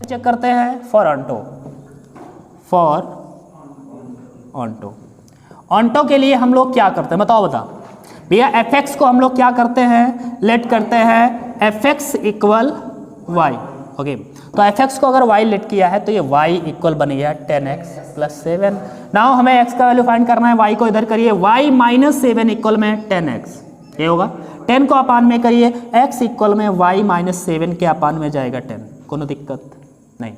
Check करते हैं for onto. Onto के लिए हम लोग क्या करते हैं बताओ भैया। fx को हम लोग क्या करते हैं, लेट करते हैं fx इक्वल y। ओके, तो fx को अगर y लेट किया है तो ये y इक्वल बन गया 10x प्लस 7। नाउ हमें x का वैल्यू फाइंड करना है, y को इधर करिए, y माइनस 7 इक्वल में 10x, ये होगा 10 को अपान में करिए, x इक्वल में y माइनस 7 के अपान में जाएगा 10, कोनो दिक्कत नहीं।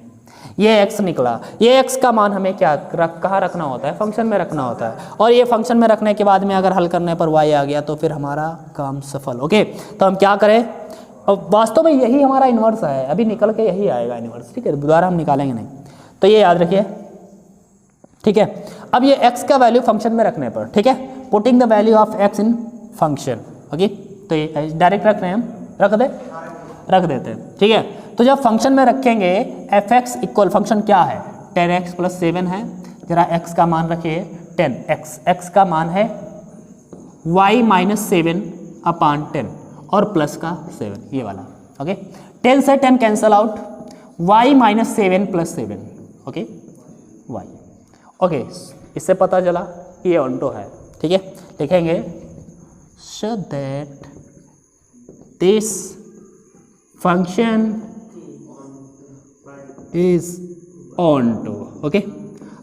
ये x निकला, ये x का मान हमें क्या कहाँ रखना होता है, फंक्शन में रखना होता है, और ये फंक्शन में रखने के बाद में अगर हल करने पर y आ गया तो फिर हमारा काम सफल। ओके, तो हम क्या करें, अब वास्तव में यही हमारा इन्वर्स है, अभी निकल के यही आएगा इन्वर्स, ठीक है, दोबारा हम निकालेंगे नहीं, तो ये याद रखिए, ठीक है। अब ये x का वैल्यू फंक्शन में रखने पर, ठीक है, putting the value of x in function. Okay, तो ये डायरेक्ट रख रहे हैं हम, रख देते हैं, ठीक है। तो जब फंक्शन में रखेंगे fx इक्वल फंक्शन क्या है 10x प्लस 7 है, जरा x का मान रखिए 10x, x का मान है y माइनस 7 अपान 10 और प्लस का 7, ये वाला। ओके, 10 से 10 cancel out, y minus 7 plus 7, okay y। Okay, इससे पता चला कि ये ऑन्टो है, ठीक है। लिखेंगे so that this function is onto. Okay,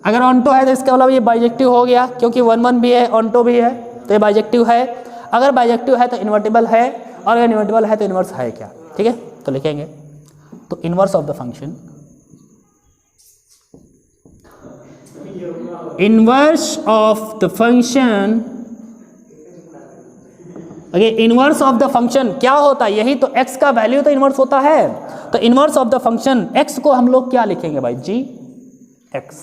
अगर ऑन्टो है तो इसका मतलब ये बाइजेक्टिव हो गया, क्योंकि 1 1 भी है ऑन्टो भी है, तो ये बाइजेक्टिव है। अगर बाइजेक्टिव है तो इन्वर्टिबल है, और अगर इन्वर्टिबल है तो इन्वर्स है क्या, ठीक है। तो लिखेंगे, तो inverse of the function, inverse of the function, okay, inverse of the function क्या होता है, यही तो x का वैल्यू तो इन्वर्स होता है। तो inverse of the function x को हम लोग क्या लिखेंगे भाई, gx,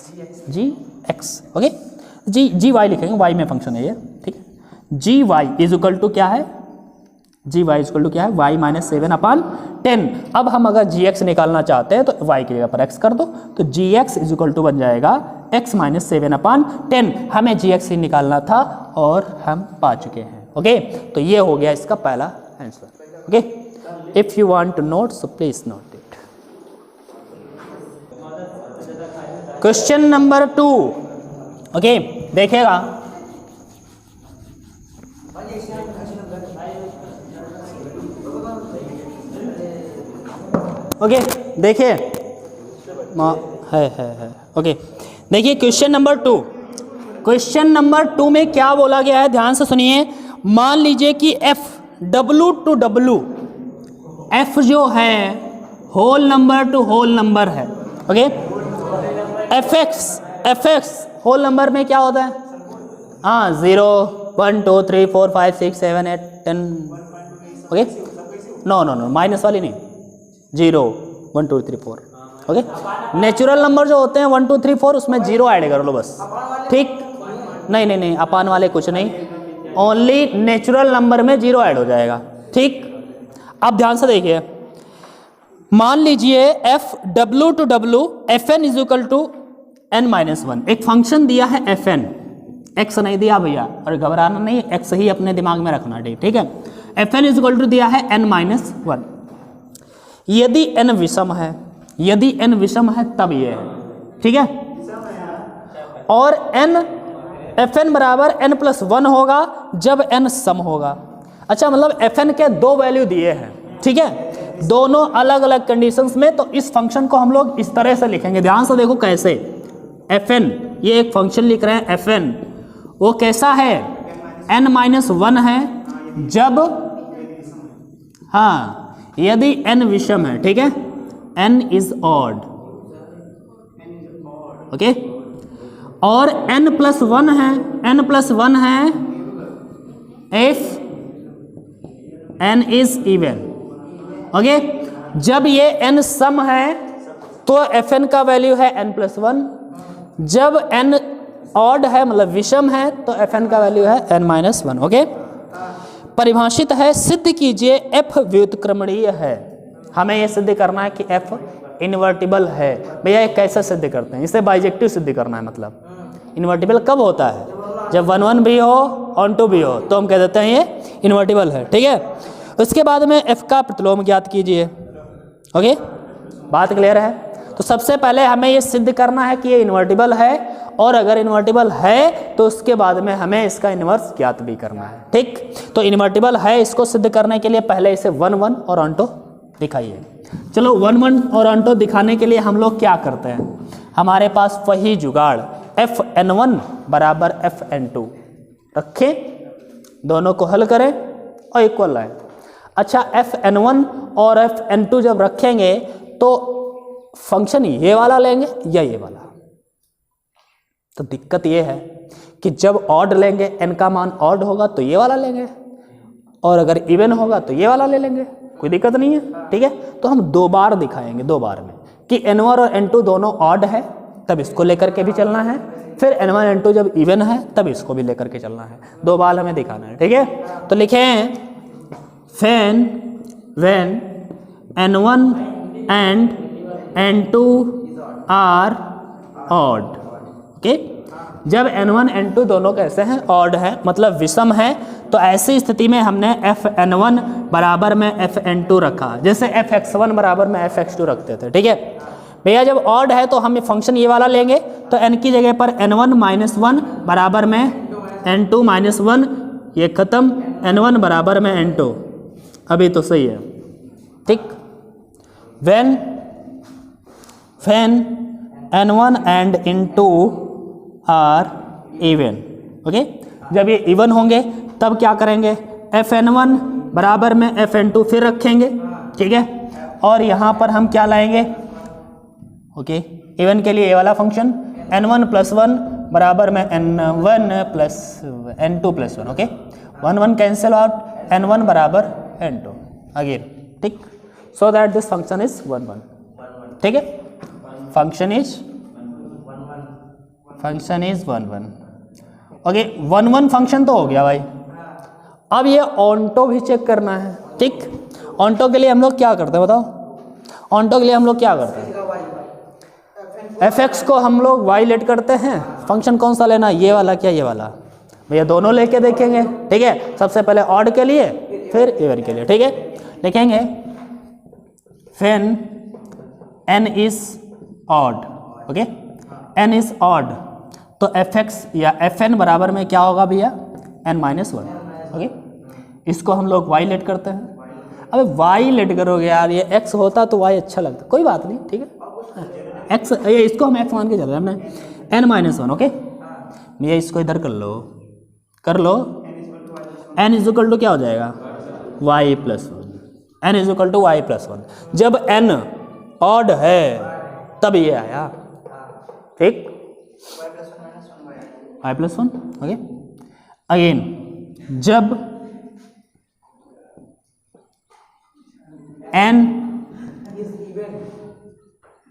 ओके, gy लिखेंगे, y में फंक्शन है ये, ठीक है। gy इज इक्वल टू क्या है, gy इज इक्वल टू क्या है, y माइनस 7 अपान 10। अब हम अगर gx निकालना चाहते हैं तो y की जगह पर x कर दो, तो gx इज इक्वल टू बन जाएगा x माइनस 7 अपान 10। हमें gx ही निकालना था और हम पा चुके हैं। ओके, तो ये हो गया इसका पहला answer. Okay, if you want to note so please note it. Question number 2, okay, देखिएगा, ओके, देखिए है ओके, देखिए क्वेश्चन नंबर 2। क्वेश्चन नंबर 2 में क्या बोला गया है, ध्यान से सुनिए। मान लीजिए कि f w to w, f जो है whole number to whole number है, ओके। fx होल नंबर में क्या होता है, हाँ 0 1 2 3 4 5 6 7 8 10, ओके, नो माइनस वाली नहीं, 0 1 2 3 4, ओके। नेचुरल नंबर जो होते हैं 1 2 3 4 उसमें 0 ऐड कर लो बस, ठीक, नहीं अपान वाले कुछ नहीं, ओनली नेचुरल नंबर में 0 ऐड हो जाएगा, ठीक। अब ध्यान से देखिए, मान लीजिए f w to w fn is equal to n minus 1, एक फंक्शन दिया है fn, x नहीं दिया भैया, और घबराना नहीं, x ही अपने दिमाग में रखना, ठीक है। fn इज इक्वल टू दिया है n माइनस 1। यदि n विषम है, यदि n विषम है तब ये है, ठीक है, और n fn बराबर n प्लस 1 होगा जब n सम होगा। अच्छा, मतलब fn के 2 वैल्यू दिए हैं, ठीक है, दोनों अलग अलग कंडीशंस में, तो इस फंक्शन को हम लोग इस तरह से लिखेंगे, ध्यान से देखो कैसे। fn, ये एक फंक्शन लिख रहे हैं fn, वो कैसा है, n माइनस 1 है जब, हाँ, यदि n विषम है, ठीक है, n इज ऑड, ओके, और n प्लस 1 है, n प्लस 1 है if n is even, okay. जब ये n सम है तो fn का वैल्यू है n प्लस 1, जब n ऑड है मतलब विषम है तो fn का वैल्यू है n माइनस 1, ओके। परिभाषित है, सिद्ध कीजिए f व्युत्क्रमणीय है। हमें यह सिद्ध करना है कि f इन्वर्टिबल है। भैया ये कैसे सिद्ध करते हैं, इसे बाइजेक्टिव सिद्ध करना है, मतलब इन्वर्टिबल कब होता है, जब 1 1 भी हो ऑन्टो भी हो, तो हम कह देते हैं ये इन्वर्टिबल है, ठीक है। उसके बाद में f का प्रतिलोम ज्ञात कीजिए, ओके, बात क्लियर है। तो सबसे पहले हमें ये सिद्ध करना है कि ये इन्वर्टिबल है, और अगर इन्वर्टिबल है तो उसके बाद में हमें इसका इन्वर्स ज्ञात भी करना है। ठीक, तो इन्वर्टिबल है इसको सिद्ध करने के लिए पहले इसे 1 1 और ऑन्टो दिखाइए। चलो 1 1 और ऑन्टो दिखाने के लिए हम लोग क्या करते हैं, हमारे पास वही जुगाड़ fn1 बराबर fn2 रखें, दोनों को हल करें और इक्वल लाएं। अच्छा, fn1 और fn2 जब रखेंगे तो फंक्शन ये वाला लेंगे या ये वाला। तो दिक्कत ये है कि जब ऑड लेंगे n का मान ऑड होगा तो ये वाला लेंगे, और अगर इवन होगा तो ये वाला ले लेंगे, कोई दिक्कत नहीं है। ठीक है, तो हम 2 बार दिखाएंगे, 2 बार में कि n1 और n2 दोनों ऑड है तब इसको लेकर के भी चलना है, फिर n1 n2 जब इवन है तब इसको भी लेकर के चलना है। 2 बार हमें दिखाना है। ठीक है, तो लिखें when n1 and n2 are odd। Okay, जब n1 n2 दोनों कैसे हैं, ऑड है, मतलब विषम है, तो ऐसी स्थिति में हमने fn1 बराबर में fn2 रखा, जैसे fx1 बराबर में fx2 रखते थे। ठीक है भैया, जब ऑड है तो हम फंक्शन ये वाला लेंगे, तो n की जगह पर n1 - 1 बराबर में n2 - 1, ये खत्म, n1 बराबर में n2, अभी तो सही है। ठीक, when n1 and n2 are even. Okay, जब ये इवन होंगे तब क्या करेंगे, fn1 बराबर में fn2 फिर रखेंगे। ठीक है, और यहाँ पर हम क्या लाएंगे, ओके, इवन के लिए ये वाला फंक्शन n1 + 1 बराबर में n1 + n2 + 1। Okay, 1 1 cancel out, n1 बराबर n2 अगेन। ठीक, so that this function is 1 1। ठीक है, फंक्शन इज 1 1। ओके, 1 1 फंक्शन तो हो गया भाई। अब ये ऑन्टो भी चेक करना है। ठीक, ऑन्टो के लिए हम लोग क्या करते हैं बताओ, ऑन्टो के लिए हम लोग क्या करते हैं, fx को हम लोग y लेट करते हैं, फंक्शन कौन सा लेना, ये वाला क्या ये वाला, भैया दोनों लेके देखेंगे। ठीक है, सबसे पहले ऑड के लिए फिर इवन के लिए। ठीक है, लिखेंगे when n is odd। Okay, n is odd, तो fx या fn बराबर में क्या होगा भैया, n - 1। ओके, इसको हम लोग y लेट करते हैं। अब y लेट करोगे यार, ये x होता तो y अच्छा लगता, कोई बात नहीं। ठीक है, x, ये इसको हम x मान के चल रहे हैं हमने, n - 1। ओके, भैया इसको इधर कर लो n = क्या हो जाएगा, y + 1, n = y + 1। जब n ऑड है तब ये आया। ठीक, y + 1। ओके, अगेन जब n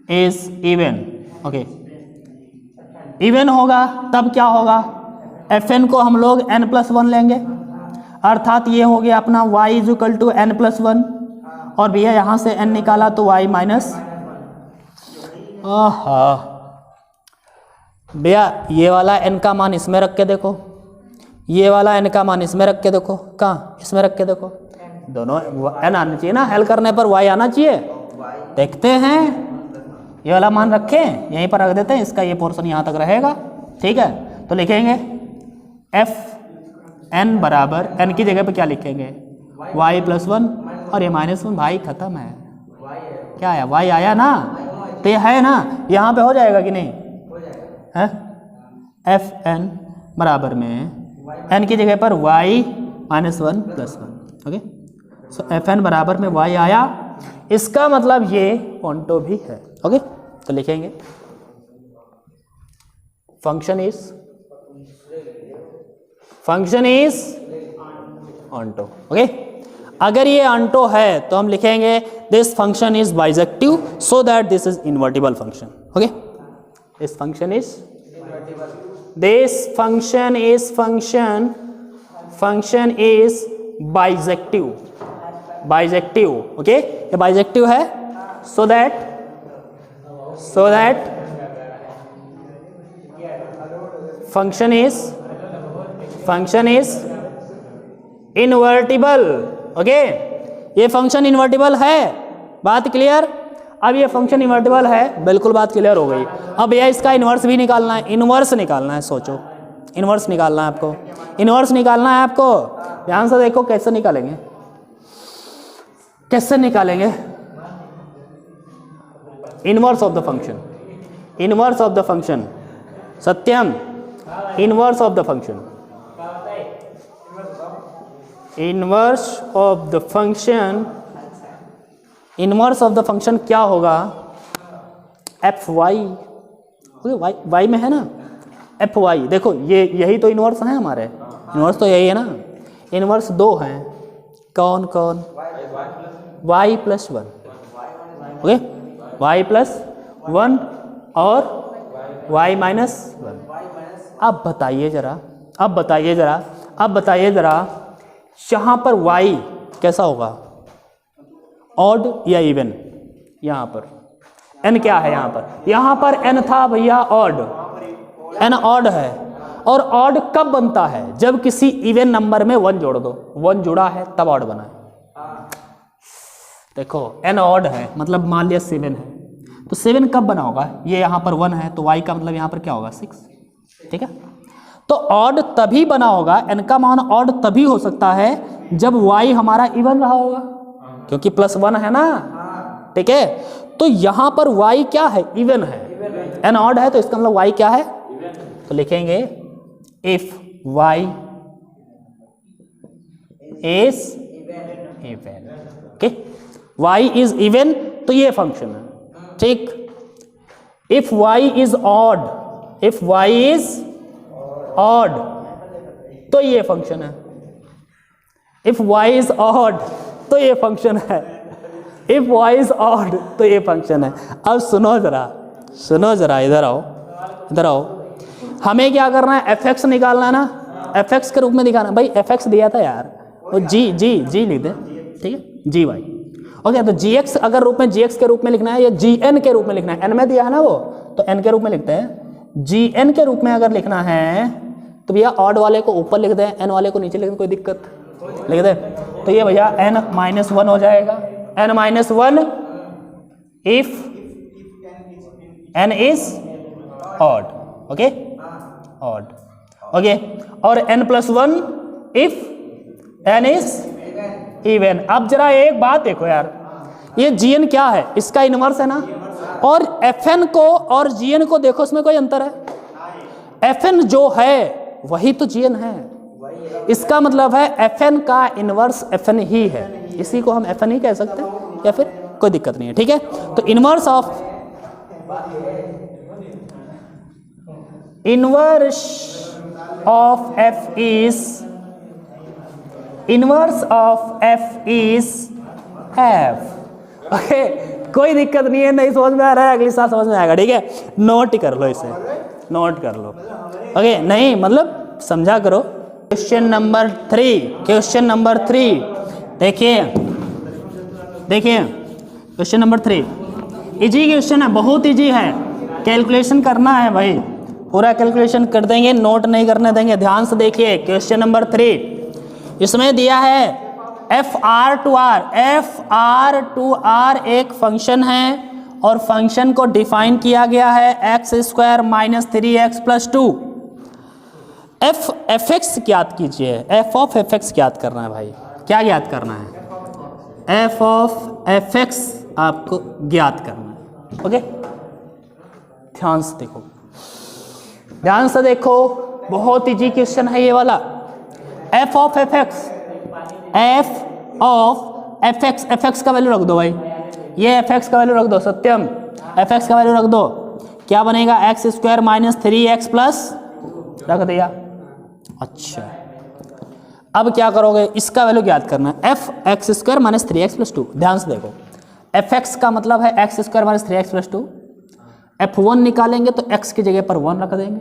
is even। Okay, even होगा तब क्या होगा, fn को हम लोग n + 1 लेंगे, अर्थात ये हो गया अपना y = n + 1, और भैया यहाँ से n निकाला तो y - भैया ये वाला n का मान इसमें रख के देखो, ये वाला n का मान इसमें रख के देखो, कहाँ इसमें रख के देखो, दोनों n आना चाहिए ना, हल करने पर y आना चाहिए। देखते हैं, ये वाला मान रखें, यहीं पर रख देते हैं, इसका ये पोर्शन यहाँ तक रहेगा। ठीक है, तो लिखेंगे fn बराबर, n की जगह पे क्या लिखेंगे, y + 1 और ये -1, भाई खत्म है। क्या आया, y आया ना, तो ये है ना, यहाँ पे हो जाएगा कि नहीं है, fn बराबर में n की जगह पर y - 1 + 1। ओके, सो fn बराबर में y आया, इसका मतलब ये ऑन्टो भी है। ओके, तो लिखेंगे फंक्शन इज ऑन्टो। ओके, अगर ये ऑन्टो है तो हम लिखेंगे this function is bijective, so that this is invertible function. Okay, this function is bijective. Okay, ये बाइजेक्टिव है, so that function is invertible. Okay, ये फंक्शन इन्वर्टिबल है, बात क्लियर। अब ये फंक्शन इन्वर्टिबल है, बिल्कुल बात क्लियर हो गई। अब भैया इसका इन्वर्स भी निकालना है, इन्वर्स निकालना है, सोचो इन्वर्स निकालना है आपको, इन्वर्स निकालना है आपको। ध्यान से देखो कैसे निकालेंगे, कैसे निकालेंगे inverse of the function, inverse of the function. Satyam, inverse of the function, inverse of the function, inverse of the function क्या होगा? एफ वाई, वाई में है ना एफ वाई। देखो ये यही तो इनवर्स है हमारे, इनवर्स तो यही है ना। इनवर्स दो हैं, कौन कौन? Y plus one, okay, y plus one और वाई माइनस वन। अब बताइए जरा, अब बताइए जरा, अब बताइए जरा, यहाँ पर वाई कैसा होगा, ऑड या इवन? यहाँ पर एन क्या है? यहाँ पर एन था भैया ऑड, एन ऑड है। और ऑड कब बनता है? जब किसी इवन नंबर में वन जोड़ दो, वन जुड़ा है तब ऑड बना है। देखो एन ऑड है, मतलब मान लिया 7 है, तो 7 कब बना होगा? ये यहाँ पर 1 है, तो y का मतलब यहाँ पर क्या होगा? 6, ठीक है। तो ऑड तभी बना होगा, n का मान ऑड तभी हो सकता है जब y हमारा इवन रहा होगा, क्योंकि +1 है ना, ठीक है। तो यहाँ पर y क्या है? इवन है, n ऑड है, तो इसका मतलब y क्या है? तो लिखेंगे if y is even, okay, y is even, तो ये फंक्शन है, ठीक। If y is odd, if y is odd, तो ये फंक्शन है। इफ y इज ऑड, तो ये फंक्शन है। इफ y इज ऑड, तो ये फंक्शन है। अब सुनो जरा, सुनो जरा, इधर आओ, इधर आओ। हमें क्या करना है? fx निकालना है ना, fx के रूप में दिखाना। भाई fx दिया था यार, वो g लिख दे, ठीक है, gy, ओके। तो gx अगर रूप में gx के रूप में लिखना है या gn के रूप में लिखना है, n में दिया है ना वो, तो n के रूप में लिखते हैं। gn के रूप में अगर लिखना है तो भैया ऑड वाले को ऊपर लिख दें, n वाले को नीचे लिख दें, कोई दिक्कत? लिख दे। तो ये भैया n-1 हो जाएगा, n-1 if n is odd, okay, odd, okay. और n+1 if n is even. अब जरा एक बात देखो यार, ये gn क्या है? इसका इनवर्स है ना, और fn को और gn को देखो, इसमें कोई अंतर है? fn जो है वही तो gn है, इसका मतलब है fn का इनवर्स fn ही है, इसी को हम fn ही कह सकते हैं, या फिर कोई दिक्कत नहीं है, ठीक है। तो inverse of f is, inverse of f is f, okay, कोई दिक्कत नहीं है। नहीं समझ में आ रहा है, अगली साल समझ में आएगा, ठीक है। नोट कर लो इसे, नोट कर लो, ओके। नहीं मतलब समझा करो। क्वेश्चन नंबर 3, क्वेश्चन नंबर 3 देखिए, देखिए क्वेश्चन नंबर 3 इजी क्वेश्चन है, बहुत इजी है। कैलकुलेशन करना है भाई, पूरा कैलकुलेशन कर देंगे, नोट नहीं करने देंगे। ध्यान से देखिए क्वेश्चन नंबर 3, इसमें दिया है FR टू R एक फंक्शन है और फंक्शन को डिफाइन किया गया है x² - 3x + 2। fx ज्ञात कीजिए, f(f(x) ज्ञात करना है भाई। क्या ज्ञात करना है? f(f(x) आपको ज्ञात करना है, ओके। ध्यान से देखो, ध्यान से देखो, बहुत इजी क्वेश्चन है ये वाला। f(f(x), fx का वैल्यू रख दो भाई, ये fx का वैल्यू रख दो, सत्यम fx का वैल्यू रख दो। क्या बनेगा? x² - 3x + रख दिया। अच्छा, अब क्या करोगे? इसका वैल्यू ज्ञात करना है, x² - 3x + 2। ध्यान से देखो, fx का मतलब है x² - 3x + 2। f1 निकालेंगे तो x की जगह पर 1 रख देंगे,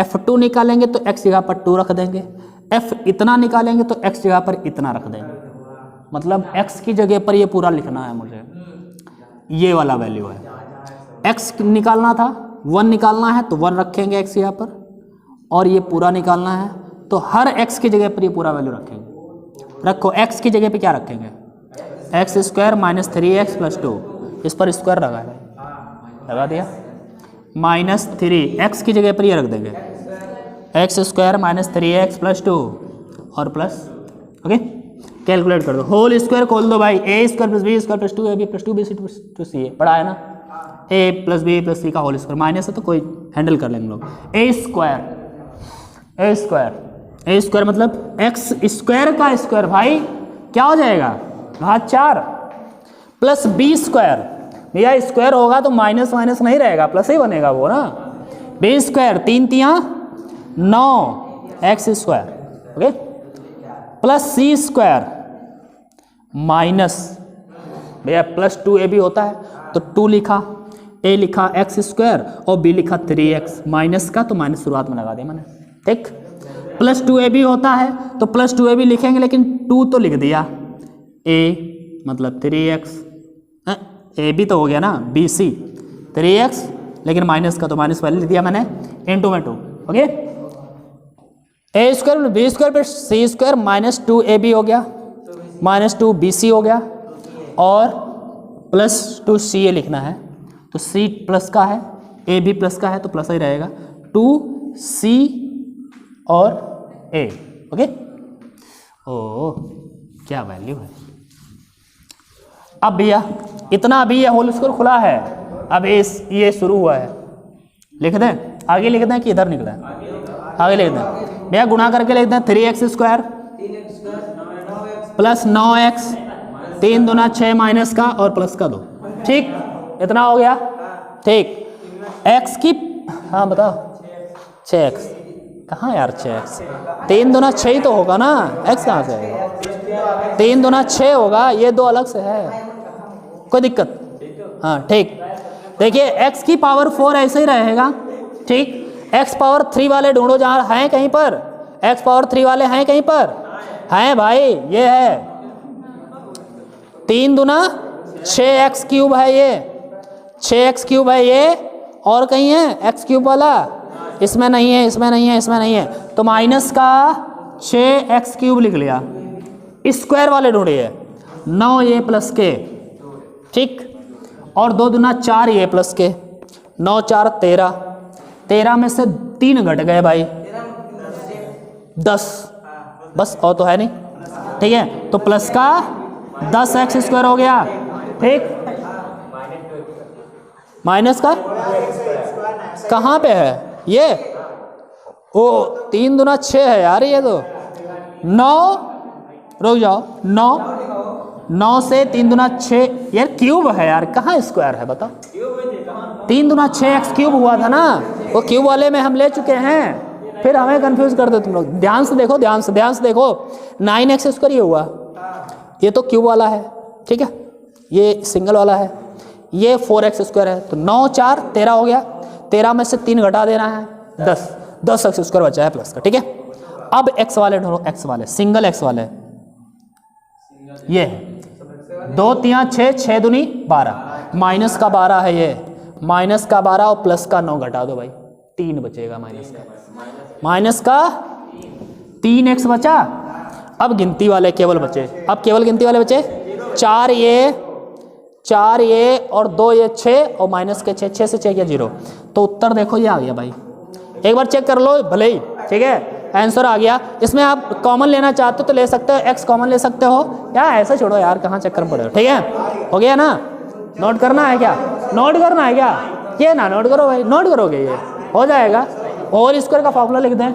f2 निकालेंगे तो x जगह पर 2 रख देंगे, f इतना निकालेंगे तो x जगह पर इतना रख देंगे। मतलब x की जगह पर ये पूरा लिखना है मुझे, ये वाला वैल्यू है। x निकालना था, 1 निकालना है तो 1 रखेंगे x यहाँ पर, और ये पूरा निकालना है तो हर x की जगह पर ये पूरा वैल्यू रखेंगे। रखो, x की जगह पे क्या रखेंगे? x² - 3x + 2। इस पर स्क्वायर लगा है, लगा दिया। -3 एक्स की जगह पर ये रख देंगे, एक्स स्क्वायर -3x + 2 और प्लस, ओके। कैलकुलेट कर दो, होल स्क्वायर खोल दो भाई, a² + b² + 2ab + 2bc + c पढ़ा है ना, a + b + c का होल स्क्वायर, माइनस है तो कोई हैंडल कर लेंगे लोग। a² मतलब एक्स स्क्वायर का स्क्वायर भाई क्या हो जाएगा, घात 4 प्लस b², भैया स्क्वायर होगा तो माइनस माइनस नहीं रहेगा, प्लस ही बनेगा वो ना। b², 3×3 9 x², okay, plus c² minus, भैया प्लस 2ab होता है तो 2 लिखा, a लिखा x² और b लिखा 3x, माइनस का तो माइनस शुरुआत में लगा दिया मैंने, ठीक। प्लस 2ab होता है तो प्लस 2ab लिखेंगे, लेकिन 2 तो लिख दिया, a मतलब 3x, ab तो हो गया ना, bc 3x, लेकिन माइनस का तो माइनस पहले लिख दिया मैंने, इनटू में 2, okay. a² b² + c² -2ab हो गया, -2bc हो गया, और प्लस 2ca लिखना है तो c प्लस का है, a भी प्लस का है तो प्लस ही रहेगा, 2c और a, ओके। ओ क्या वैल्यू है। अब भैया इतना अभी ये होल स्क्वायर खुला है, अब ये शुरू हुआ है, लिख दें आगे, लिख दें कि इधर निकला है, आगे लिख दें भैया, गुणा करके लिख दें 3x² + 9x, 3 दूना 6 माइनस का और प्लस का 2, ठीक, इतना हो गया, ठीक। x की, हाँ बताओ, 6x कहाँ यार, 6x 3 दूना 6 ही तो होगा ना, x कहाँ से आएगा, 3 दूना 6 होगा, ये 2 अलग से है, कोई दिक्कत, हाँ ठीक। देखिए x की पावर 4 ऐसे ही रहेगा, ठीक। x पावर 3 वाले ढूंढो, जहाँ हैं कहीं पर, x पावर 3 वाले हैं कहीं पर, हैं भाई, ये है 3 दूना 6x³ है, ये 6x³ है ये, और कहीं है x³ वाला, इसमें नहीं है, इसमें नहीं है, इसमें नहीं है, तो माइनस का 6x³ लिख लिया। स्क्वायर वाले ढूंढिए, 9a + k, ठीक, और 2 दूना 4a + k, 9 4 13, 13 में से 3 घट गए भाई, 10, बस और तो है नहीं, ठीक है, तो प्लस का 10x² हो गया, ठीक। माइनस का कहाँ पे है ये, ओ 3 दूना 6 है यार, ये तो 9, रुक जाओ, 9 से 3 दूना 6 यार क्यूब है यार, कहाँ स्क्वायर है बताओ, 3 दूना 6x³ हुआ था ना, वो क्यूब वाले में हम ले चुके हैं, फिर हमें कंफ्यूज कर दो तुम लोग। ध्यान से देखो, ध्यान से देखो, 9x² ये हुआ, ये तो क्यूब वाला है, ठीक है, ये सिंगल वाला है, ये 4x² है, तो 9 4 13 हो गया, 13 में से 3 घटा देना है, 10x² बचा है प्लस का, ठीक है। अब x वाले ढूंढो, x वाले सिंगल x वाले, ये 2 3 6, 6 दूनी 12, माइनस का 12 है ये, माइनस का 12 और प्लस का 9 घटा दो भाई, 3 बचेगा माइनस का 3x बचा। अब गिनती वाले केवल बचे, अब केवल गिनती वाले बचे 4 ये और 2 ये 6 और माइनस के 6 से 6 किया 0, तो उत्तर देखो ये आ गया भाई, एक बार चेक कर लो भले ही, ठीक है, आंसर आ गया। इसमें आप कॉमन लेना चाहते हो तो ले सकते हो, x कॉमन ले सकते हो, या ऐसा छोड़ो यार, कहाँ चक्कर में पड़े हो, ठीक है, हो गया ना। नोट करना है क्या, नोट करना है क्या, ये ना नोट करो भाई, नोट करोगे ये हो जाएगा। होल स्क्वायर का फॉर्मूला लिख दें,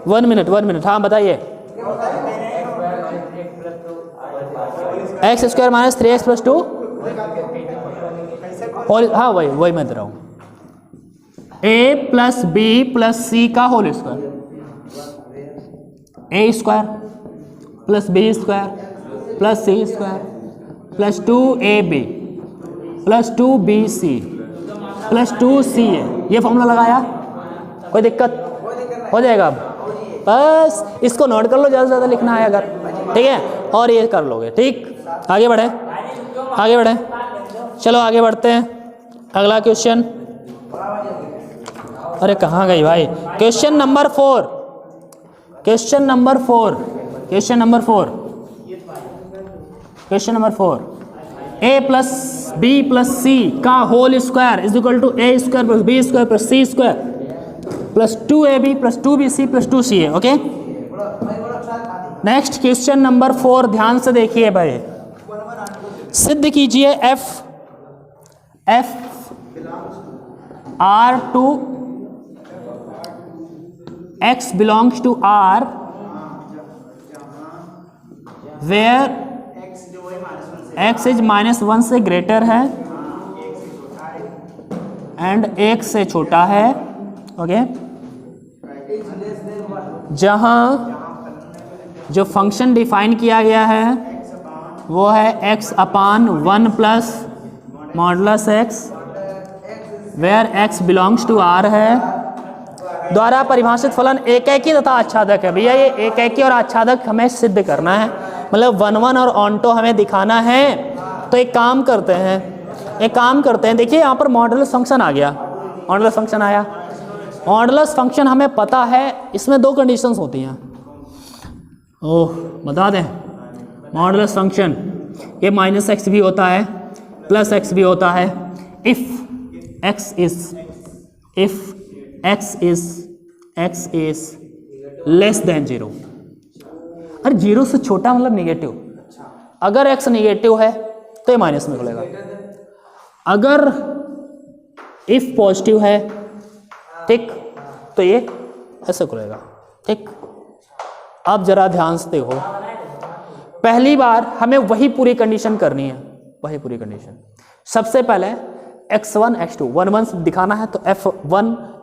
1 मिनट, हाँ बताइए, x² - 3x + 2, और हाँ वही मैं दे रहा हूँ, a + b + c का whole square, a² + b² + c² + 2ab + 2bc + 2ca, ये फॉर्मूला लगाया, कोई दिक्कत हो जाएगा। अब बस इसको नोट कर लो, ज़्यादा से ज़्यादा लिखना है अगर, ठीक है, और ये कर लोगे, ठीक। आगे बढ़े, चलो आगे बढ़ते हैं, अगला क्वेश्चन, अरे कहाँ गई भाई, question number 4, question number 4, a plus b plus c का whole square is equal to a square plus b square plus c square plus 2ab plus 2bc plus 2ca। Okay, next question number 4 ध्यान से देखिए भाई, सिद्ध कीजिए f R टू x belongs to R where x is -1 से greater है and 1 से छोटा है। ओके, जहां जो फंक्शन डिफाइन किया गया है वो है x upon 1 plus modulus x where x belongs to R है, द्वारा परिभाषित फलन एकैकी तथा आच्छादक है। भैया ये एकैकी और आच्छादक हमें सिद्ध करना है, मतलब 1 1 और ऑन्टो हमें दिखाना है। तो एक काम करते हैं, देखिए यहाँ पर मॉडुलस फंक्शन आ गया, मॉडुलस फंक्शन आया। मॉडुलस फंक्शन हमें पता है, इसमें 2 कंडीशंस होती हैं। ओह बता दें, मॉडुलस फंक्शन ये -x भी होता है प्लस x भी होता है if x is less than 0। अरे 0 से छोटा मतलब निगेटिव, अगर x निगेटिव है तो ये माइनस में खुलेगा, अगर इफ पॉजिटिव है ठीक तो ये ऐसे खुलेगा। ठीक, अब जरा ध्यान से देखो, पहली बार हमें वही पूरी कंडीशन करनी है, वही पूरी कंडीशन। सबसे पहले x1 x2 1 1 दिखाना है तो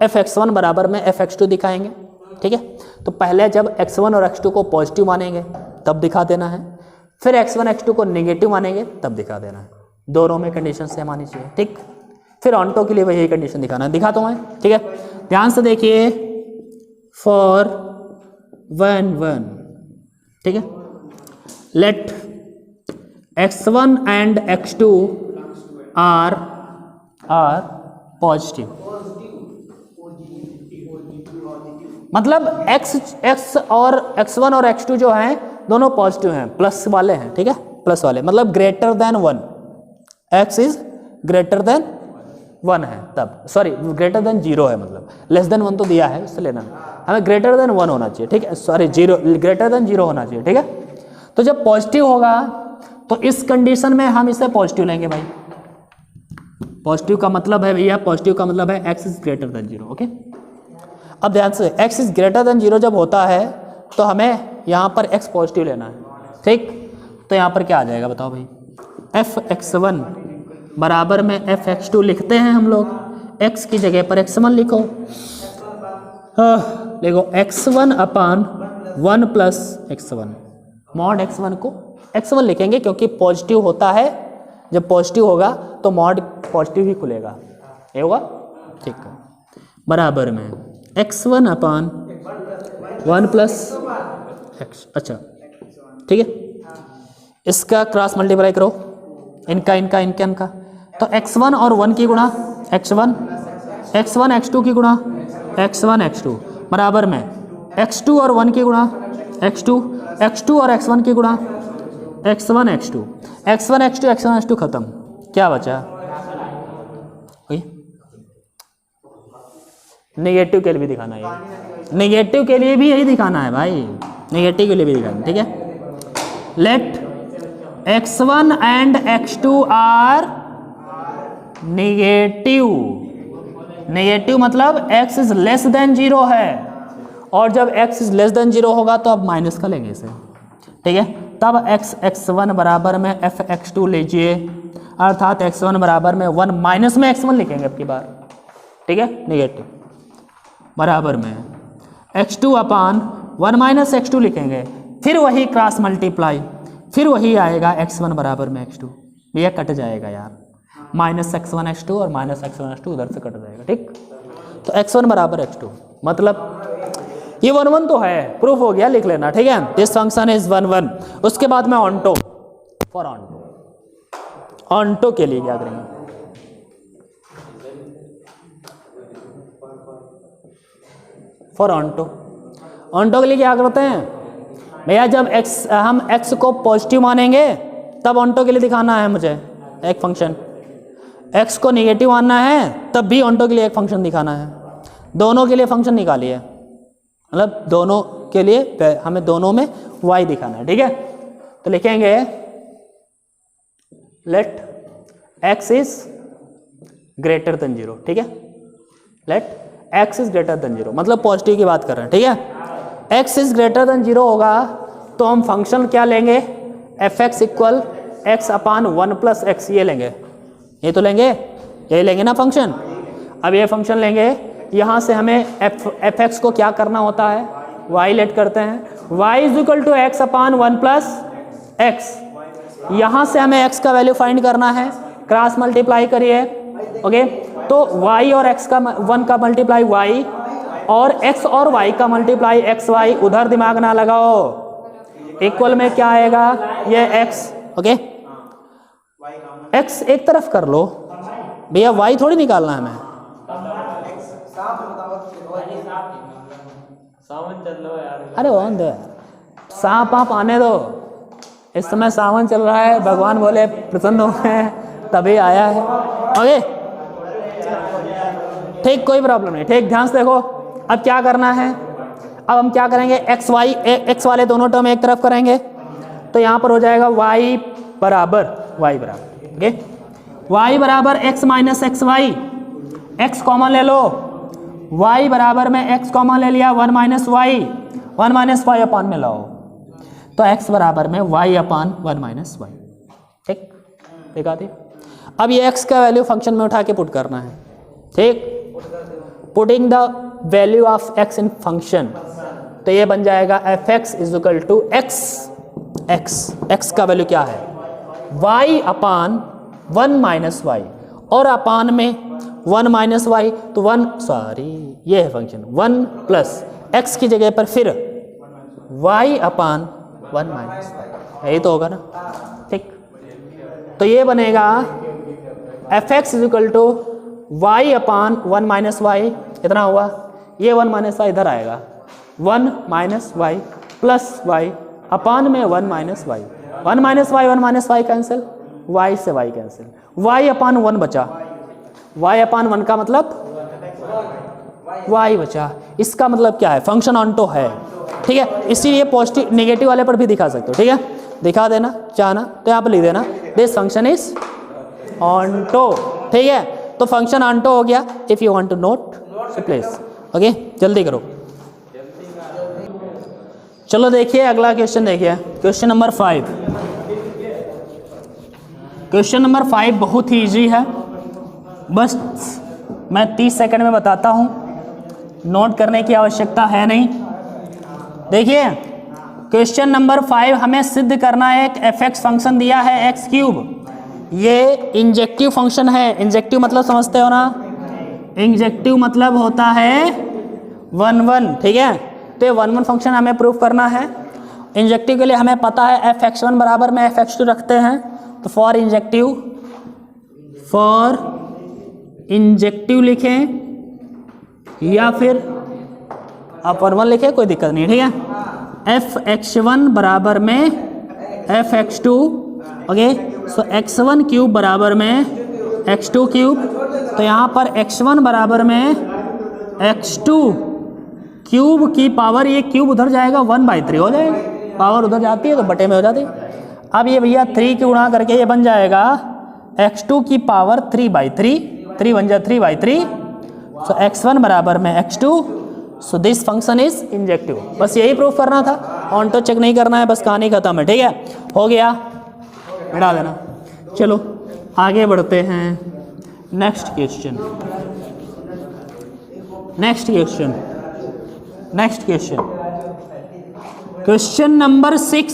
fx1 बराबर में fx2 दिखाएंगे। ठीक है, तो पहले जब x1 और x2 को पॉजिटिव मानेंगे तब दिखा देना है, फिर x1 x2 को नेगेटिव मानेंगे तब दिखा देना है, दोनों में कंडीशन सेम आनी चाहिए। ठीक, फिर ऑन्टो के लिए वही कंडीशन दिखाना है, दिखाता हूँ मैं। ठीक है, ध्यान से देखिए, फॉर 1 1 ठीक है, let x1 and x2 are positive, मतलब x और x1 और x2 जो हैं दोनों पॉजिटिव हैं, प्लस वाले हैं। ठीक है, प्लस वाले मतलब greater than 1, x is greater then 1 है तब, सॉरी ग्रेटर देन 0 है, मतलब लेस देन 1 तो दिया है इससे लेना, हमें ग्रेटर देन 1 होना चाहिए। ठीक है, सॉरी 0 ग्रेटर देन 0 होना चाहिए। ठीक है, तो जब पॉजिटिव होगा तो इस कंडीशन में हम इसे पॉजिटिव लेंगे भाई। पॉजिटिव का मतलब है भैया, पॉजिटिव का मतलब है x is greater than 0। Okay, अब ध्यान से, x इज ग्रेटर देन 0 जब होता है तो हमें यहाँ पर x पॉजिटिव लेना है। ठीक, तो यहाँ पर क्या आ जाएगा बताओ भाई, fx1 बराबर में fx2 लिखते हैं हम लोग, x की जगह पर x1 लिखो, देखो x1 अपान 1 प्लस x1, मॉड x1 को x1 लिखेंगे क्योंकि पॉजिटिव होता है, जब पॉजिटिव होगा तो मॉड पॉजिटिव ही खुलेगा, ये होगा। ठीक है, बराबर में x1 अपान 1 प्लस x, अच्छा ठीक है, इसका क्रॉस मल्टीप्लाई करो, इनका तो x1 और 1 की गुणा x1 x2 की गुणा x1 x2 बराबर में x2 और 1 की गुणा x2 और x1 की गुणा x1 x2 खत्म, क्या बचा? नेगेटिव के लिए भी दिखाना है, नेगेटिव के लिए भी यही दिखाना है भाई, नेगेटिव के लिए भी दिखाना है। ठीक है, let x1 and x2 are negative, negative मतलब x इज लेस देन 0 है, और जब x इज लेस देन 0 होगा तो अब माइनस का लेंगे इसे। ठीक है, तब x1 बराबर में fx2 लीजिए, अर्थात x1 बराबर में 1 माइनस में x1 लिखेंगे अब की बार। ठीक है, नेगेटिव बराबर में x2 अपान 1 माइनस x2 लिखेंगे, फिर वही क्रॉस मल्टीप्लाई, फिर वही आएगा x1 बराबर में x2, ये कट जाएगा यार, माइनस x1 x2 और माइनस x1 x2 उधर से कट जाएगा। ठीक, तो x1 बराबर x2, मतलब ये 1 1 तो है, प्रूफ हो गया, लिख लेना। ठीक है, दिस फंक्शन इज 1 1। उसके बाद में ऑन्टो, फॉर ऑन्टो के लिए क्या करेंगे, फॉर ऑन्टो के लिए क्या करते हैं भैया, जब हम x को पॉजिटिव मानेंगे तब ऑन्टो के लिए दिखाना है मुझे एक फंक्शन, x को नेगेटिव आना है तब भी ऑन्टो के लिए एक फंक्शन दिखाना है। दोनों के लिए फंक्शन निकालिए, मतलब दोनों के लिए हमें दोनों में y दिखाना है, ठीक है। तो लिखेंगे let x is greater than 0, ठीक है। Let x is greater than 0 मतलब पॉजिटिव की बात कर रहे हैं, ठीक है। x इज ग्रेटर देन 0 होगा तो हम फंक्शन क्या लेंगे, f(x) equal x upon 1 plus x, ये लेंगे, ये तो लेंगे, यही लेंगे ना फंक्शन। अब ये फंक्शन लेंगे, यहाँ से हमें f(x) को क्या करना होता है, y लेट करते हैं, y is equal to x upon 1 plus x। यहाँ से हमें x का वैल्यू फाइंड करना है, क्रॉस मल्टीप्लाई करिए, ओके। तो y और x का 1 का मल्टीप्लाई y और x और y का मल्टीप्लाई x y, उधर दिमाग ना लगाओ, इक्वल में क्या आएगा, ये x, ओके। x एक तरफ कर लो भैया, y थोड़ी निकालना है हमें। अरे ऑन दो, सांप आप आने दो, इस समय सावन चल रहा है, भगवान बोले प्रसन्न हो गए तभी आया है, ओके ठीक, कोई प्रॉब्लम नहीं, ठीक। ध्यान से देखो अब क्या करना है, अब हम क्या करेंगे, x वाले दोनों टर्म एक तरफ करेंगे तो यहाँ पर हो जाएगा y बराबर ओके, y बराबर x minus x y, x common ले लो, y बराबर में x कॉमन ले लिया, 1 माइनस वाई अपान में लाओ, तो x बराबर में y अपान 1 माइनस वाई, ठीक, देखा थी। अब ये x का वैल्यू फंक्शन में उठा के पुट करना है, ठीक। Putting the value of x in function, तो ये बन जाएगा f(x) is equal to x का वैल्यू क्या है, y अपान 1 माइनस वाई, और अपान में 1 माइनस वाई, तो 1 सॉरी ये है फंक्शन 1 प्लस x की जगह पर फिर y अपान 1 माइनस वाई, यही तो होगा ना, ठीक। तो ये बनेगा f(x) is equal to y upon 1 minus y, इतना हुआ, ये 1 माइनस वाई इधर आएगा, 1 minus y plus y upon में 1 minus y, 1 minus y cancel, y से y कैंसिल, y अपान 1 बचा, y अपान 1 का मतलब y बचा, इसका मतलब क्या है, फंक्शन ऑन्टो है, ठीक है। इसीलिए पॉजिटिव नेगेटिव वाले पर भी दिखा सकते हो, ठीक है, दिखा देना चाहना तो यहाँ पर लिख देना दिस फंक्शन इज ऑन्टो, ठीक है। तो फंक्शन ऑन्टो हो गया, if you want to note so please, okay जल्दी करो। चलो देखिए अगला क्वेश्चन, देखिए क्वेश्चन नंबर 5। क्वेश्चन नंबर 5 बहुत ही इजी है, बस मैं 30 सेकंड में बताता हूँ, नोट करने की आवश्यकता है नहीं। देखिए क्वेश्चन नंबर 5 हमें सिद्ध करना है, एक f(x) फंक्शन दिया है x3, ये इंजेक्टिव फंक्शन है, इंजेक्टिव मतलब समझते हो ना, इंजेक्टिव मतलब होता है 1 ठीक है। तो ये 1 फंक्शन हमें प्रूफ करना है। इंजेक्टिव के लिए हमें पता है f(x1) बराबर में f(x2) रखते हैं, तो फॉर इंजेक्टिव लिखें या फिर आप 1 लिखें, कोई दिक्कत नहीं, ठीक है। f(x1) बराबर में f(x2), ओके, सो x1 क्यूब बराबर में x2 क्यूब, तो यहाँ पर x1 बराबर में x2 क्यूब की पावर, ये क्यूब उधर जाएगा 1/3 हो जाएगा, पावर उधर जाती है तो बटे में हो जाती है। अब ये भैया 3 की गुणा करके ये बन जाएगा x2 की पावर 3/3, 3 बन जाए 3/3, सो x1 बराबर में x2, so this function is injective. बस यही प्रूफ करना था, ऑन्टो चेक नहीं करना है, बस कहानी खत्म है, ठीक है, हो गया, मिटा देना। चलो आगे बढ़ते हैं, नेक्स्ट क्वेश्चन। क्वेश्चन नंबर 6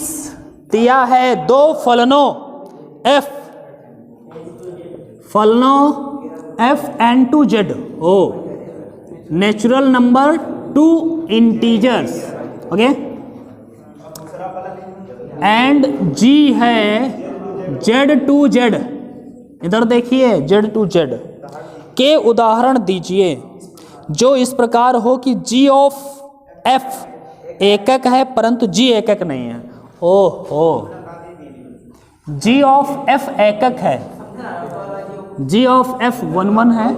दिया है, 2 फलनों f and 2z हो natural number 2 integers, okay, and g है z2z, इधर देखिए z2z के उदाहरण दीजिए जो इस प्रकार हो कि g ऑफ f एकक है परंतु g एकक नहीं है। ओहो, जी ऑफ एफ एकक है, जी ऑफ एफ 1 1 है,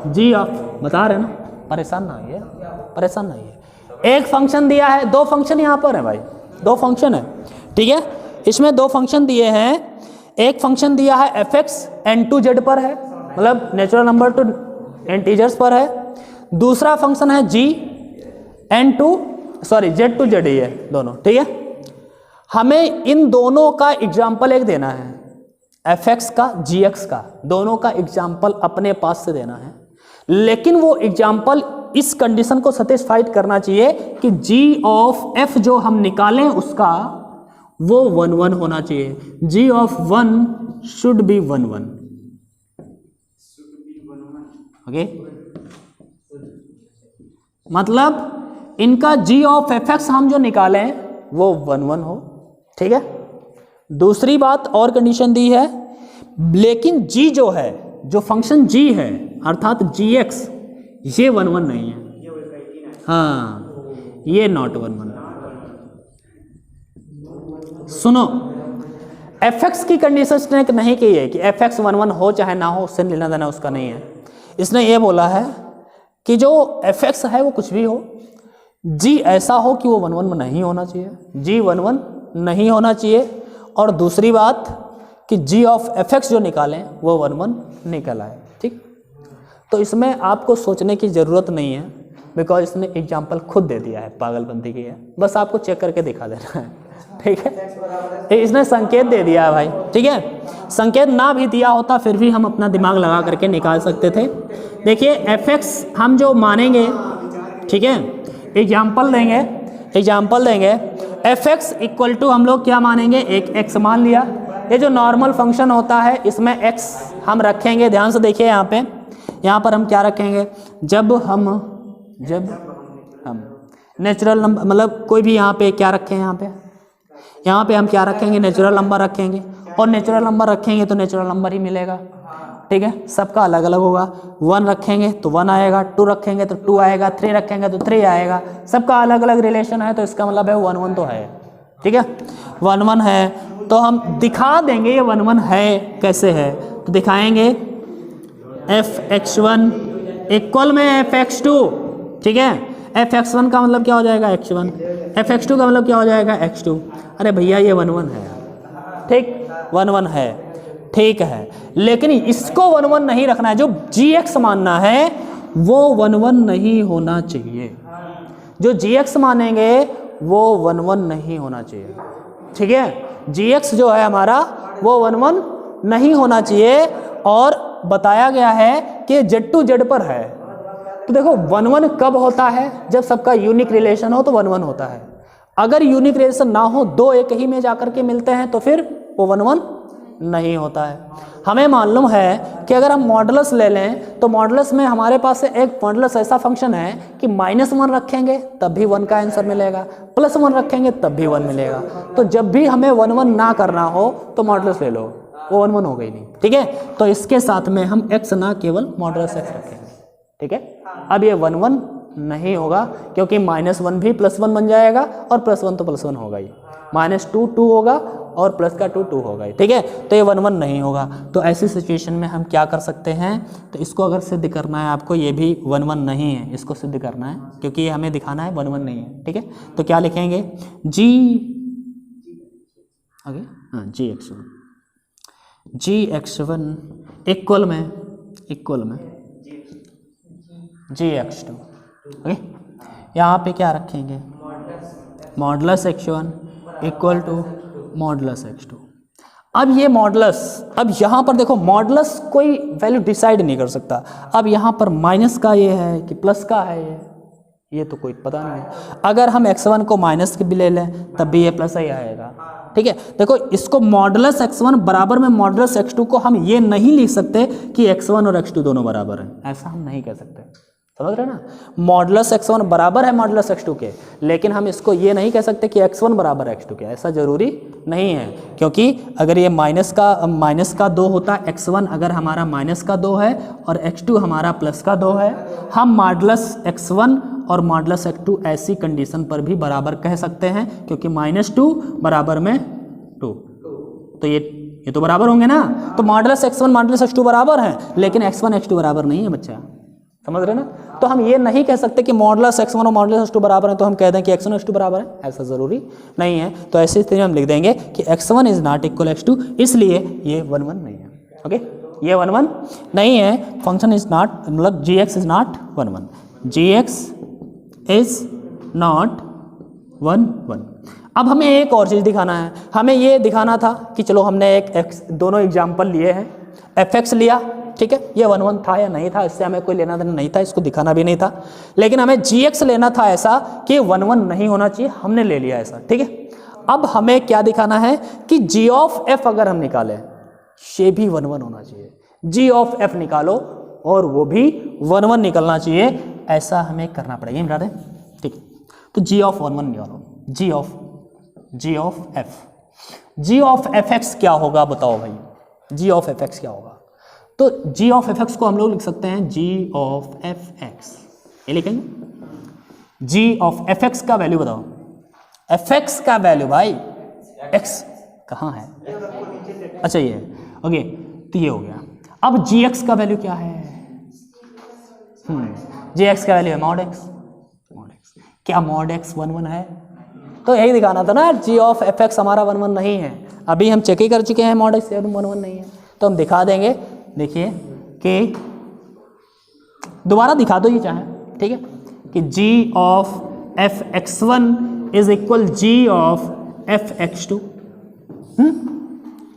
जी ऑफ बता रहे ना, परेशान ना आइए, परेशान ना आइए। एक फंक्शन दिया है, दो फंक्शन यहाँ पर है भाई, दो फंक्शन है, ठीक है। इसमें दो फंक्शन दिए हैं, एक फंक्शन दिया है f x N to Z पर है, मतलब नेचुरल नंबर टू इंटीजर्स पर है। दूसरा फंक्शन है g N to sorry Z to Z ही है दोनों, ठीक है। हमें इन दोनों का एग्जाम्पल एक देना है, एफ एक्स का जी एक्स का, दोनों का एग्जाम्पल अपने पास से देना है। लेकिन वो एग्जाम्पल इस कंडीशन को सेटिस्फाइड करना चाहिए कि जी ऑफ एफ जो हम निकालें उसका वो 1 1 होना चाहिए। जी ऑफ 1 शुड बी 1 1, ओके। मतलब इनका जी ऑफ एफ एक्स हम जो निकालें वो 1 1 हो, ठीक है। दूसरी बात और कंडीशन दी है, लेकिन जी जो है, जो फंक्शन जी है अर्थात जी एक्स, ये 1 1 नहीं है, हाँ ये नॉट 1 1। सुनो, एफ एक्स की कंडीशन इसने नहीं की है कि एफ एक्स 1 1 हो चाहे ना हो, उससे लेना देना उसका नहीं है। इसने ये बोला है कि जो एफ एक्स है वो कुछ भी हो, जी ऐसा हो कि वो 1 1 में नहीं होना चाहिए, जी 1 1 नहीं होना चाहिए। और दूसरी बात कि जी ऑफ एफ एक्स जो निकालें वो 1 1 निकल आए, ठीक। तो इसमें आपको सोचने की ज़रूरत नहीं है, बिकॉज इसने एग्जाम्पल खुद दे दिया है, पागलपंती की है, बस आपको चेक करके दिखा देना है, ठीक है। इसने संकेत दे दिया है भाई, ठीक है। संकेत ना भी दिया होता फिर भी हम अपना दिमाग लगा करके निकाल सकते थे। देखिए एफ एक्स हम जो मानेंगे, ठीक है, एग्जाम्पल देंगे एफ एक्स इक्वल टू हम लोग क्या मानेंगे, एक एक्स मान लिया। ये जो नॉर्मल फंक्शन होता है इसमें एक्स हम रखेंगे, ध्यान से देखिए यहाँ पर हम क्या रखेंगे, जब हम नेचुरल नंबर, मतलब कोई भी यहाँ पे क्या रखें, यहाँ पे हम क्या रखेंगे, नेचुरल नंबर रखेंगे, और नेचुरल नंबर रखेंगे तो नेचुरल नंबर ही मिलेगा, ठीक है। सबका अलग अलग होगा, 1 रखेंगे तो 1 आएगा, 2 रखेंगे तो 2 आएगा, 3 रखेंगे तो 3 आएगा, सबका अलग अलग रिलेशन है, तो इसका मतलब है 1 1 तो है, ठीक है, 1 1 है। तो हम दिखा देंगे ये 1 1 है, कैसे है, तो दिखाएंगे एफ एक्स 1 इक्वल में एफ एक्स 2, ठीक है। एफ एक्स 1 का मतलब क्या हो जाएगा, एक्स 1, एफ एक्स 2 का मतलब क्या हो जाएगा, एक्स 2। अरे भैया ये 1 1 है, ठीक, 1 1 है, ठीक है। लेकिन इसको 1 1 नहीं रखना है, जो जी एक्स मानना है वो 1 1 नहीं होना चाहिए, जो जी एक्स मानेंगे वो 1 1 नहीं होना चाहिए, ठीक है। जी एक्स जो है हमारा वो 1 1 नहीं होना चाहिए, और बताया गया है कि जेड टू जेड पर है। तो देखो 1 1 कब होता है, जब सबका यूनिक रिलेशन हो तो 1 1 होता है। अगर यूनिक रिलेशन ना हो, दो एक ही में जाकर के मिलते हैं तो फिर वो 1 1 नहीं होता है। हमें मालूम है कि अगर हम मॉडुलस ले लें तो मॉडुलस में हमारे पास एक मॉडुलस ऐसा फंक्शन है कि -1 रखेंगे तब भी 1 का आंसर मिलेगा, +1 रखेंगे तब भी 1 मिलेगा। तो जब भी हमें 1 1 ना करना हो तो मॉडुलस ले लो, वो 1 1 हो गई नहीं, ठीक है। तो इसके साथ में हम x ना केवल मॉडुलस x रखेंगे, ठीक है। अब ये 1 1 नहीं होगा क्योंकि -1 भी +1 बन जाएगा, और +1 तो +1 होगा ही, -2 2 होगा और प्लस का 2 2 होगा, ठीक है। तो ये 1 1 नहीं होगा। तो ऐसी सिचुएशन में हम क्या कर सकते हैं, तो इसको अगर सिद्ध करना है आपको, ये भी 1 1 नहीं है, इसको सिद्ध करना है क्योंकि ये हमें दिखाना है 1 1 नहीं है, ठीक है। तो क्या लिखेंगे, जी आगे, हाँ जी एक्स 1 इक्वल में जी एक्स 2, ओके। यहाँ पे क्या रखेंगे, modulus x1 equal to modulus x2। अब ये मॉडुलस, अब यहाँ पर देखो मॉडुलस कोई वैल्यू डिसाइड नहीं कर सकता। अब यहाँ पर माइनस का ये है कि प्लस का है, ये तो कोई पता नहीं है। अगर हम x1 को माइनस के भी ले लें तब भी ये प्लस ही आएगा, ठीक है। देखो इसको मॉडुलस x1 बराबर में मॉडुलस x2 को हम ये नहीं लिख सकते कि x1 और x2 दोनों बराबर हैं, ऐसा हम नहीं कह सकते, समझ रहे ना। मॉडुलस x1 बराबर है मॉडुलस x2 के, लेकिन हम इसको ये नहीं कह सकते कि x1 बराबर x2 के, ऐसा जरूरी नहीं है। क्योंकि अगर ये माइनस का 2 होता, x1 अगर हमारा माइनस का 2 है और x2 हमारा प्लस का 2 है, हम मॉडुलस x1 और मॉडुलस x2 ऐसी कंडीशन पर भी बराबर कह सकते हैं, क्योंकि -2 बराबर में 2, तो ये तो बराबर होंगे ना। तो मॉडुलस x1 मॉडुलस x2 बराबर हैं, लेकिन x1 x2 बराबर नहीं है बच्चा, समझ रहे ना। तो हम ये नहीं कह सकते कि मॉडुलस x1 और मॉडुलस x2 बराबर हैं तो हम कह दें कि x1 x2 बराबर है, ऐसा ज़रूरी नहीं है। तो ऐसी स्थिति में हम लिख देंगे कि x1 is not equal x2, इसलिए ये 1 1 नहीं है। ओके, ये 1 1 नहीं है। फंक्शन इज़ नॉट, मतलब gx is not 1 1, gx is not 1 1। अब हमें एक और चीज़ दिखाना है। हमें ये दिखाना था कि चलो हमने दोनों एग्जाम्पल लिए हैं, fx लिया, ठीक है, ये 1 1 था या नहीं था, इससे हमें कोई लेना देना नहीं था, इसको दिखाना भी नहीं था। लेकिन हमें gx लेना था ऐसा कि 1 1 नहीं होना चाहिए, हमने ले लिया ऐसा, ठीक है। अब हमें क्या दिखाना है कि g ऑफ f अगर हम निकालें, ये भी 1 1 होना चाहिए। g ऑफ f निकालो और वो भी 1 1 निकलना चाहिए, ऐसा हमें करना पड़ेगा, मिला दें, ठीक। तो g ऑफ 1 1 निकालो, g of f, g of fx क्या होगा बताओ भाई, g ऑफ fx क्या होगा। तो g ऑफ fx को हम लोग लिख सकते हैं g ऑफ fx, ये लिखेंगे। g ऑफ fx का वैल्यू बताओ, fx का वैल्यू भाई, x कहाँ है, अच्छा ये, ओके, तो ये हो गया। अब gx का वैल्यू क्या है, gx का वैल्यू है मॉड x, क्या मॉड x 1 1 है, तो यही दिखाना था ना, g ऑफ fx हमारा 1 1 नहीं है। अभी हम चेक ही कर चुके हैं मॉड x 1 1 नहीं है, तो हम दिखा देंगे। देखिए कि दोबारा दिखा दो ये चाहे, ठीक है, कि g of fx1 is equal g of fx2,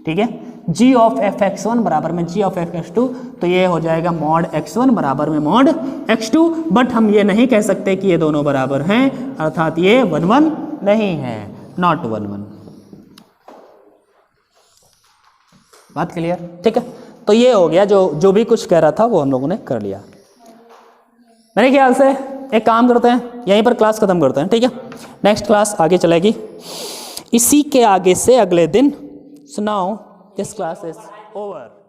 ठीक है, g ऑफ fx1 बराबर में g ऑफ fx2, तो ये हो जाएगा मॉड x1 बराबर में मॉड x2। बट हम ये नहीं कह सकते कि ये दोनों बराबर हैं, अर्थात ये 1 1 नहीं है, नॉट 1 1। बात क्लियर, ठीक है। तो ये हो गया, जो भी कुछ कह रहा था वो हम लोगों ने कर लिया। मेरे ख्याल से एक काम करते हैं, यहीं पर क्लास खत्म करते हैं, ठीक है। नेक्स्ट क्लास आगे चलेगी इसी के आगे से अगले दिन। So now this class is over.